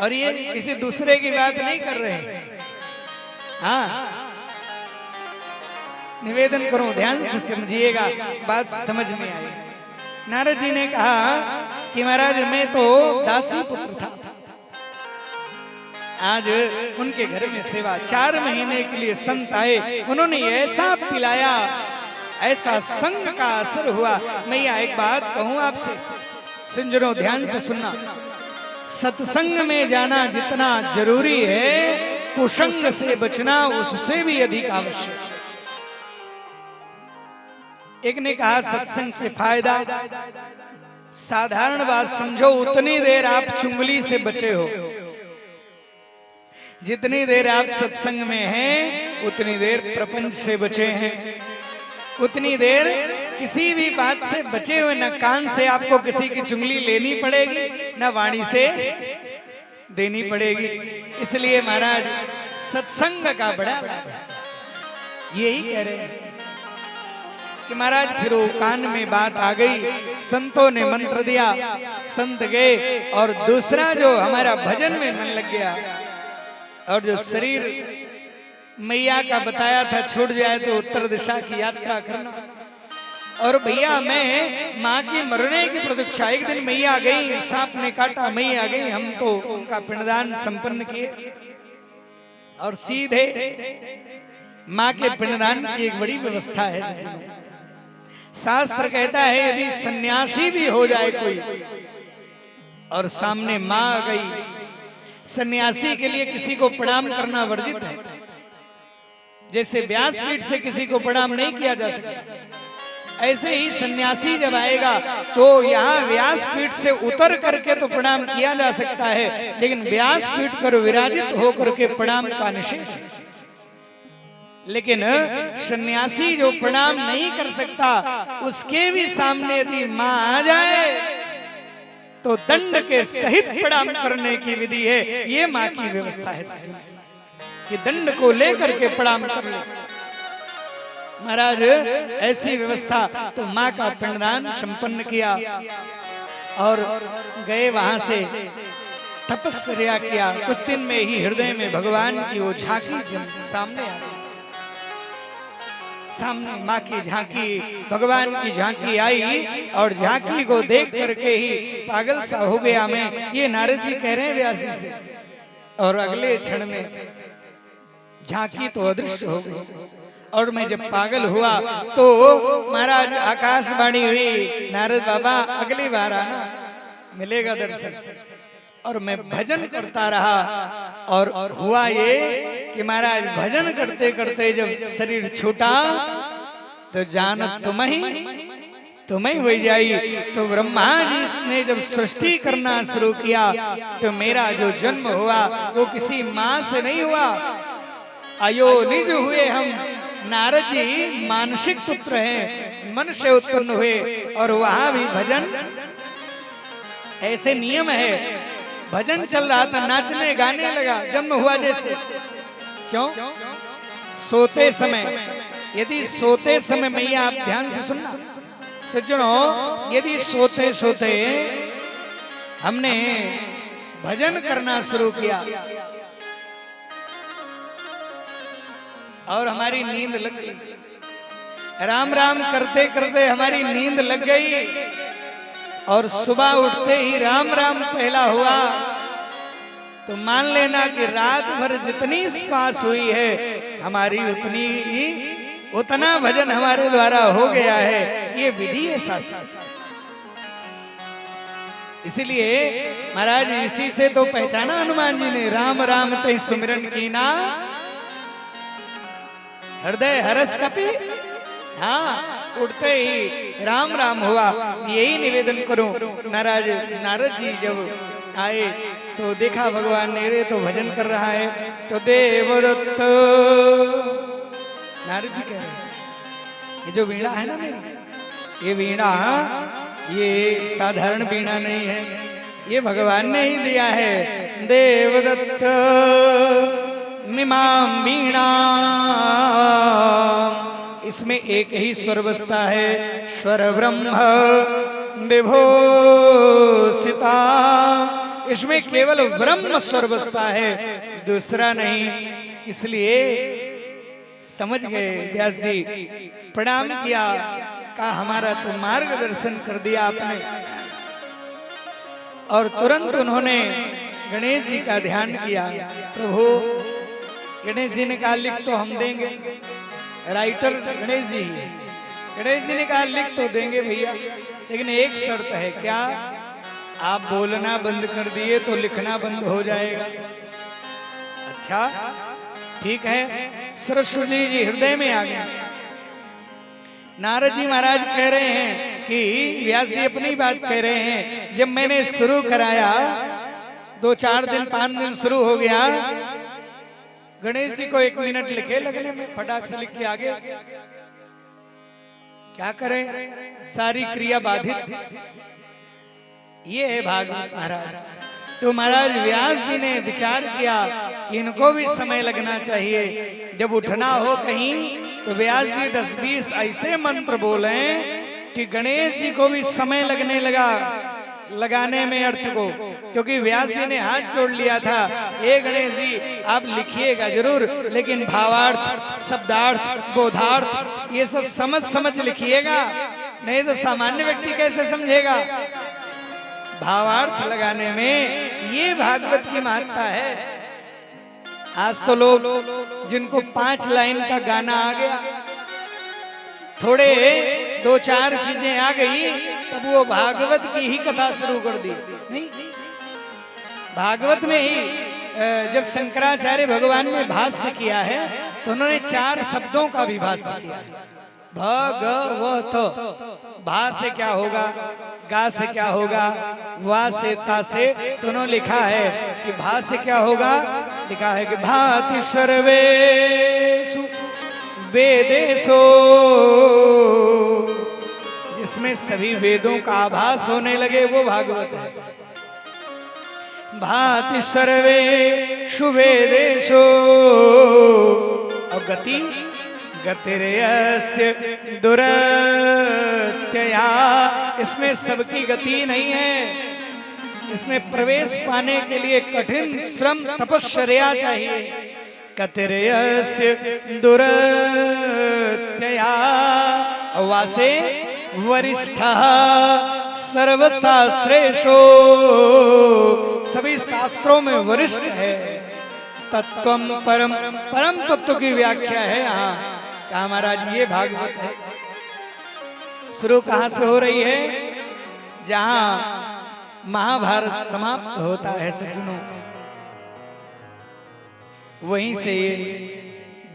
और ये किसी दूसरे की बात नहीं कर रहे हैं। हाँ, निवेदन करूं, ध्यान से समझिएगा, बात समझ में आई। नारद जी ने कहा कि महाराज मैं तो दासी पुत्र था, आज उनके घर में सेवा, 4 महीने के लिए संत आए, उन्होंने ऐसा पिलाया, ऐसा संग का असर हुआ। मैया एक बात कहूं आपसे, सुन ध्यान से सुनना, सत्संग में जाना जितना जरूरी है, कुसंग से बचना उससे भी अधिक आवश्यक। एक ने कहा सत्संग से फायदा, साधारण बात समझो, उतनी देर आप चुंगली से बचे हो, जितनी देर आप सत्संग में हैं उतनी देर प्रपंच से बचे हैं, उतनी देर किसी भी बात से बचे हुए। न कान से आपको किसी की चुंगली लेनी पड़ेगी, न वाणी से देनी पड़ेगी। इसलिए महाराज सत्संग का बड़ा लाभ है। यही कह रहे हैं कि महाराज फिर वो कान में बात आ गई, संतों ने मंत्र दिया, संत गए, और दूसरा जो हमारा भजन में मन लग गया, और जो शरीर मैया का बताया था छूट जाए तो उत्तर दिशा की यात्रा करना। और भैया मैं माँ की मरने की प्रतीक्षा, एक दिन मैया गई, सांप ने काटा, मैया गई, हम तो उनका पिंडदान संपन्न किए, और सीधे माँ के पिंडदान की एक बड़ी व्यवस्था है। शास्त्र कहता है यदि सन्यासी भी हो जाए कोई और सामने माँ आ गई, सन्यासी के लिए किसी को प्रणाम करना वर्जित है। जैसे व्यासपीठ से किसी को प्रणाम नहीं किया जा सकता, ऐसे ही सन्यासी जब आएगा तो यहाँ व्यासपीठ से उतर करके तो प्रणाम किया जा सकता है, लेकिन व्यासपीठ पर विराजित होकर के प्रणाम का निषेध है। लेकिन सन्यासी जो प्रणाम नहीं कर सकता, उसके भी सामने यदि माँ आ जाए तो दंड के सहित प्रणाम करने की विधि है। ये माँ की व्यवस्था है कि दंड को लेकर के प्रणाम कर ले। महाराज ऐसी व्यवस्था, तो माँ का पिंडदान संपन्न किया और गए, वहां से तपस्या किया। कुछ दिन में ही हृदय में भगवान की वो झांकी सामने आ गई। सामने माँ की झांकी, भगवान की झांकी आई, और झांकी को देख करके ही पागल सा हो गया मैं। ये नारद जी कह रहे हैं व्यास जी से, और अगले क्षण में झांकी तो अदृश्य हो गई। और मैं जब पागल हुआ तो महाराज आकाशवाणी हुई, नारद बाबा अगली बार आना, मिलेगा दर्शन। और मैं भजन करता रहा, और हुआ ये कि महाराज भजन करते करते जब शरीर छूटा तो जान तुम्हें हो जाई। तो ब्रह्मा जी ने जब सृष्टि करना शुरू किया तो मेरा जो जन्म हुआ वो किसी माँ से नहीं हुआ, अयोनिज हुए हम। नारद जी मानसिक पुत्र हैं, मन से उत्पन्न हुए, और वहां भी भजन ऐसे नियम है। भजन चल रहा था, नाचने गाने लगा, जन्म हुआ जैसे। क्यों? सोते समय, यदि सोते समय, मैया आप ध्यान से सुनना सज्जनों, यदि सोते सोते हमने भजन करना शुरू किया और हमारी नींद लग गई, राम राम करते करते हमारी नींद लग गई, और सुबह उठते ही राम राम पहला हुआ, तो मान लेना कि रात भर जितनी श्वास हुई है हमारी उतना भजन हमारे द्वारा हो गया है। ये विधि है शास्त्र। इसलिए महाराज इसी से तो पहचाना हनुमान जी ने, राम राम तै सुमिरन कीना हृदय हरस कपि। हाँ, उठते ही राम राम हुआ। यही निवेदन करूं। नारद जी जब आए तो देखा भगवान ने, रे तो भजन कर रहा है, तो देवदत्त, नारद जी कह रहे हैं ये जो वीणा है ना मेरी, ये वीणा, ये साधारण वीणा नहीं है, ये भगवान ने ही दिया है। देवदत्त मिमां वीणा, इसमें एक ही स्वर बसता है, स्वर ब्रह्म विभूषिता। इसमें केवल ब्रह्म सर्वस्व है, दूसरा नहीं। इसलिए समझ गए व्यास जी, प्रणाम किया, कहा हमारा तो मार्गदर्शन कर दिया आपने। और तुरंत उन्होंने गणेश जी का ध्यान किया। प्रभु, गणेश जी ने कहा लिख तो हम देंगे, राइटर गणेश जी, गणेश जी ने कहा लिख तो देंगे भैया, लेकिन एक शर्त है। क्या? आप बोलना बंद कर दिए तो लिखना बंद हो जाएगा। अच्छा ठीक है। सरस्वती जी हृदय में आ गए। नारद जी महाराज कह रहे हैं कि व्यास जी अपनी बात कह रहे हैं, जब मैंने शुरू कराया 2-4 दिन 5 दिन शुरू हो गया, गणेश जी को 1 मिनट लिखे लगने में, फटाक से लिख के आगे। क्या करें, सारी क्रिया बाधित। ये है भागवत महाराज। तो महाराज व्यास जी ने विचार किया कि इनको भी समय लगना चाहिए। जब उठना हो कहीं तो व्यास जी 10-20 ऐसे मंत्र बोले कि गणेश जी को भी समय लगने लगा लगाने में अर्थ को, क्योंकि व्यास जी ने हाथ जोड़ लिया था, ए गणेश जी आप लिखिएगा जरूर, लेकिन भावार्थ, शब्दार्थ, बोधार्थ ये सब समझ लिखिएगा, नहीं तो सामान्य व्यक्ति कैसे समझेगा। भावार्थ लगाने में ये भागवत की महत्ता है। आज तो लोग जिनको 5 लाइन का गाना आ गया, थोड़े 2-4 चीजें आ गई, तब वो भागवत की ही कथा शुरू कर दी। नहीं, भागवत में ही जब शंकराचार्य भगवान ने भाष्य किया है तो उन्होंने 4 शब्दों का भी भाष्य किया है। भगवत, भा से क्या होगा, गा से क्या होगा, वा से, ता से, तो उन्होंने लिखा है कि भा से क्या होगा, लिखा है कि भाति सर्वेषु वेदेषु, जिसमें सभी वेदों का आभास होने लगे वो भागवत है। भाति सर्वेषु वेदेषु, और गति गतिर्यस्य दुरत्यया, इसमें सबकी गति नहीं है, इसमें प्रवेश पाने के लिए कठिन श्रम तपश्चर्या चाहिए। गतिर्यस्य दुरत्यया, वासे वरिष्ठः सर्वशास्त्रेषु, सभी शास्त्रों में वरिष्ठ है। तत्वम परम, परम तत्व की व्याख्या है यहाँ। कहा महाराज ये भागवत है। शुरू कहाँ से हो रही है? जहाँ महाभारत समाप्त होता है सज्जनों, वहीं से ये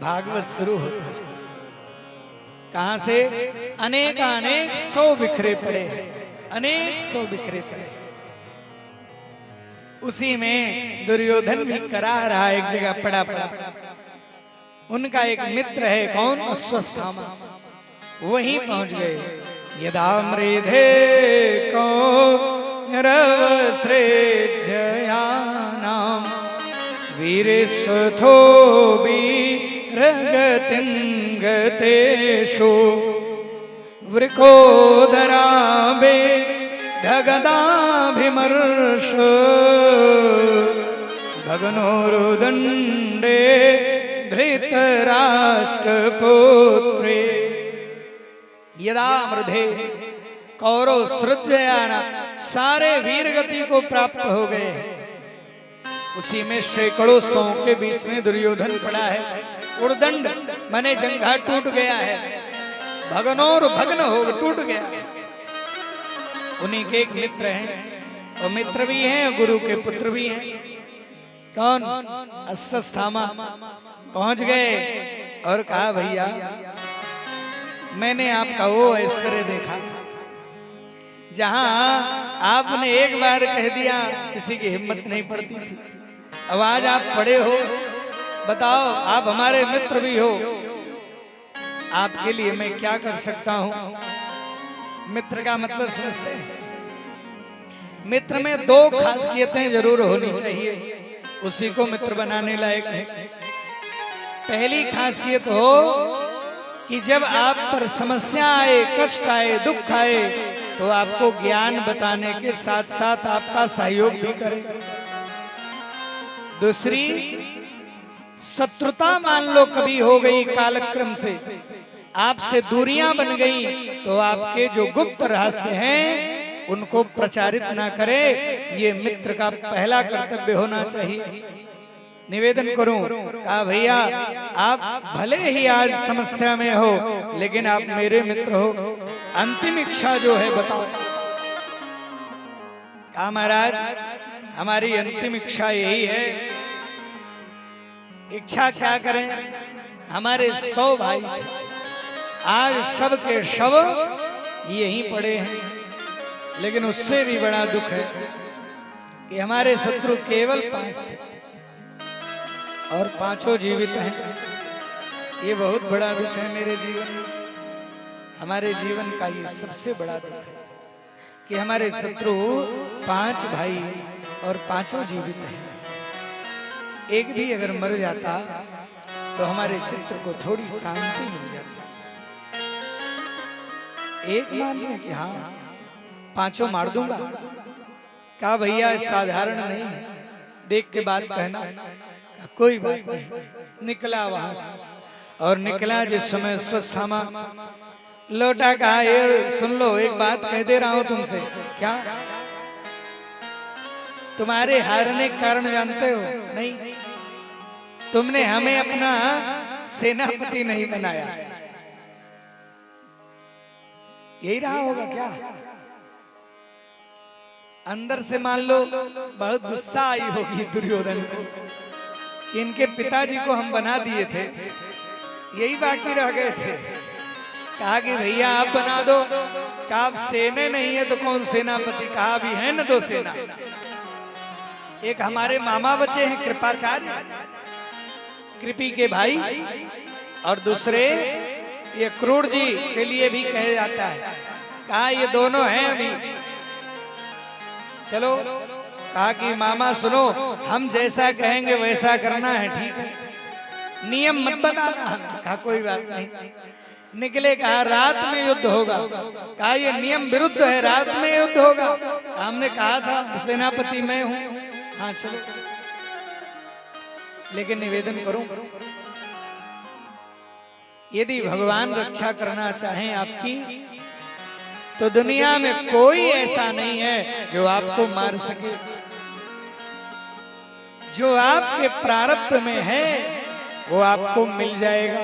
भागवत शुरू होता है। कहाँ से? अनेक 100 बिखरे पड़े हैं, अनेक 100 बिखरे पड़े। उसी में दुर्योधन भी करा रहा, एक जगह पड़ा। उनका एक मित्र है, कौन? अश्वत्थामा, वहीं पहुंच गए। यदा मृधे कौरवसृज्यानां वीरेष्वथो वीरगतिं गतेषु वृकोदराबे धगदाभिमर्श भगनोरुदण्डे धृतराष्ट्रपुत्रे। यदा मृधे कौरव सृज्याना, सारे वीर गति को प्राप्त हो गए। उसी में सैकड़ों 100 के बीच में दुर्योधन पड़ा है। उर्दंड माने जंघा टूट गया है, भगनोर भग्न हो टूट गया है। उन्हीं के एक मित्र हैं, और मित्र भी हैं, गुरु के पुत्र भी हैं। कौन? अश्वत्थामा पहुंच गए और कहा भैया मैंने आपका वो ऐश्वर्य देखा, जहां आपने एक बार कह दिया किसी की हिम्मत नहीं पड़ती थी, अब आज आप पड़े हो, बताओ आप हमारे मित्र भी हो, आपके लिए मैं क्या कर सकता हूं। मित्र का मतलब समझते हैं? मित्र में 2 खासियतें जरूर होनी चाहिए, उसी को मित्र बनाने लायक है। पहली खासियत हो कि जब आप पर समस्या आए, कष्ट आए, दुख आए, तो आपको ज्ञान बताने के साथ साथ आपका सहयोग भी करे। दूसरी, शत्रुता मान लो कभी हो गई कालक्रम से, आपसे दूरियां बन गई, तो आपके जो गुप्त रहस्य हैं उनको प्रचारित ना करे। ये मित्र का पहला कर्तव्य होना चाहिए। निवेदन करूं, कहा भैया आप भले ही आज समस्या में हो, लेकिन आप मेरे मित्र हो, अंतिम इच्छा जो है बताओ। कहा महाराज हमारी अंतिम इच्छा यही है। इच्छा क्या करें? हमारे 100 भाई थे, आज शव के शव यहीं पड़े हैं, लेकिन उससे भी बड़ा दुख है कि हमारे शत्रु केवल 5 थे और 5 जीवित हैं। ये बहुत बड़ा दुख है मेरे जीवन में। हमारे जीवन का ये सबसे बड़ा दुख है कि हमारे शत्रु 5 भाई और 5 जीवित हैं। एक भी अगर मर जाता तो हमारे चित्त को थोड़ी शांति मिल जाती। एक मान में कि हाँ 5 मार दूंगा, कहा भैया साधारण नहीं है, देख के बात कहना। कोई बात नहीं। निकला वहां से, और निकला जिस समय स्वसामा लौटा, कहा ये सुन लो, एक बात कह दे रहा हूं तुमसे। क्या? तुम्हारे हारने के कारण जानते हो? नहीं, तुमने हमें अपना सेनापति नहीं बनाया। यही रहा होगा क्या? अंदर से मान लो बहुत गुस्सा आई होगी दुर्योधन को, इनके पिताजी को हम बना दिए थे, यही बाकी रह गए थे। कहा कि भैया आप बना दो। कहा आप सेने नहीं है तो कौन सेनापति? कहा भी है न 2 सेना, एक हमारे मामा बचे हैं कृपाचार्य, कृपी के भाई, और दूसरे ये क्रूर जी के लिए भी कहा जाता है। कहा ये दोनों हैं अभी, चलो। कहा कि मामा सुनो, हम जैसा कहेंगे वैसा करना है, ठीक है, नियम मत बताना हमें। कहा कोई बात नहीं। निकले, कहा रात में युद्ध होगा। कहा ये नियम विरुद्ध है, रात में युद्ध होगा। हमने कहा था सेनापति मैं हूं। हाँ चलो, लेकिन निवेदन करूं, यदि भगवान रक्षा करना चाहें आपकी, तो दुनिया में कोई ऐसा नहीं है जो आपको मार सके। जो आपके प्रारब्ध में है वो आपको मिल जाएगा,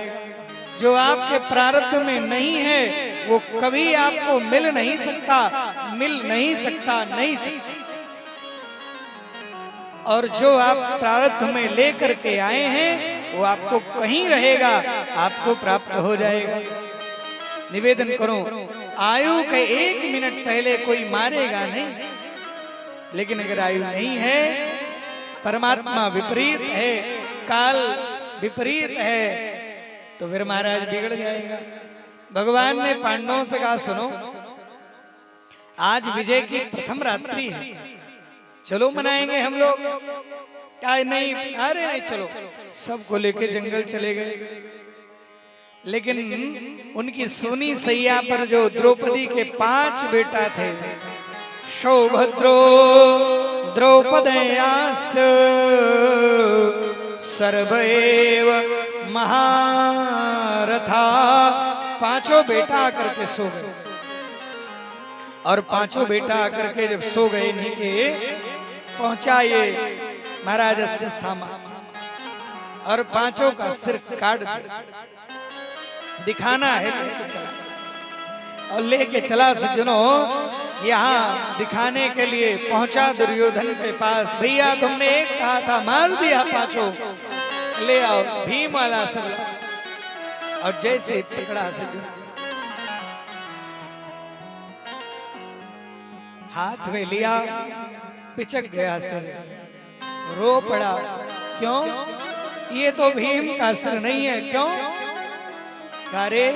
जो आपके प्रारब्ध में नहीं है वो कभी आपको मिल नहीं सकता, नहीं सकता। और जो आप प्रारब्ध में लेकर के आए हैं वो आपको कहीं रहेगा, आपको प्राप्त हो जाएगा। निवेदन करो, आयु के 1 मिनट पहले कोई मारेगा नहीं, लेकिन अगर आयु नहीं है, परमात्मा विपरीत है, काल विपरीत है, तो फिर महाराज बिगड़ जाएगा। भगवान ने पांडवों से कहा सुनो, आज विजय की प्रथम रात्रि है, चलो मनाएंगे हम लोग। क्या नहीं? अरे नहीं, चलो। सबको लेके जंगल चले गए। लेकिन उनकी सोनी सैया पर जो द्रौपदी के 5 बेटा थे, सौभद्रो द्रौपदयास सर्वैव महारथा, 5 बेटा आकर के सो गए। और 5 बेटा आकर के जब सो गए, इन्हीं के पहुंचा ये महाराज अश्वत्थामा, और 5 का सिर काट दिखाना है, लेके चला। और लेके चला सज्जनों, यहाँ दिखाने के लिए पहुंचा दुर्योधन के पास। भैया तुमने एक कहा था, मार दिया 5, ले आओ भीम वाला सब। और जैसे पकड़ा सज्जन, हाथ में लिया, पिचक गया सिर, रो पड़ा। क्यों? ये तो भीम का सिर नहीं है। क्यों? अरे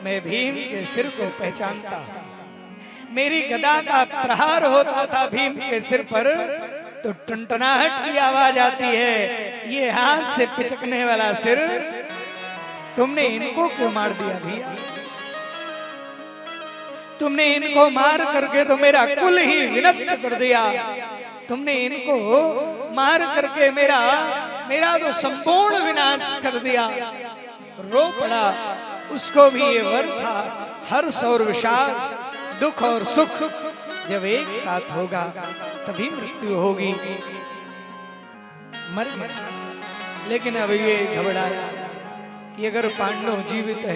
मैं भीम के सिर को पहचानता हूं, मेरी गदा का प्रहार होता था भीम के सिर पर तो टुनटुनाहट की आवाज आती है। ये हाथ से पिचकने वाला सिर तुमने इनको क्यों मार दिया भैया? तुमने इनको मार करके तो मेरा कुल ही विनष्ट कर दिया। तुमने इनको मार करके मेरा तो संपूर्ण विनाश कर दिया। रो पड़ा। उसको भी ये वर था, हर्ष और विषाद, दुख और सुख जब एक साथ होगा तभी मृत्यु होगी। मर गया। लेकिन अब ये घबराया कि अगर पांडव जीवित है